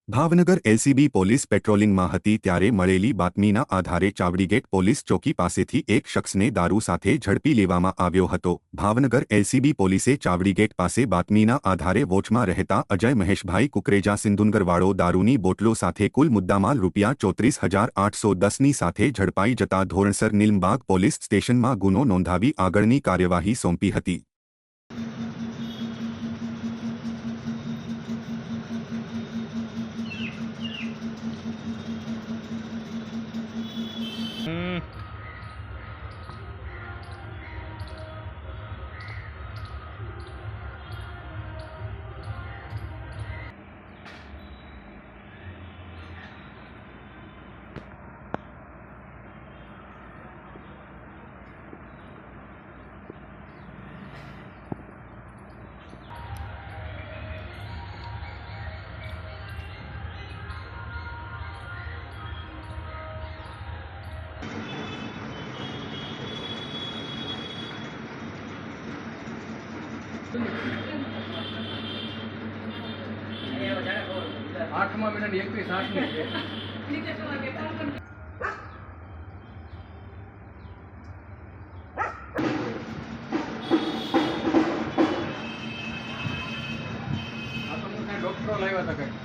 Bhavnagar LCB police પેટ્રોલિંગમાં હતી ત્યારે મળેલી બાતમીના આધારે ચાવડીગેટ પોલીસ ચોકી પાસેથી એક શખ્સને દારૂ સાથે ઝડપી લેવામાં આવ્યો હતો। ભાવનગર એલસીબી પોલીસે ચાવડીગેટ પાસે બાતમીના આધારે વોચમાં રહેતા અજય મહેશભાઈ કુકરેજા સિંધુનગરવાળો દારૂની બોટલો સાથે કુલ મુદ્દામાલ ₹34,810ની સાથે ઝડપાઈ જતા ધોરણસર નીલમબાગ પોલીસ સ્ટેશનમાં ગુનો નોંધાવી આગળની કાર્યવાહી સોંપી હતી। आठवां मिनट 31 डॉक्टर लाया था कहीं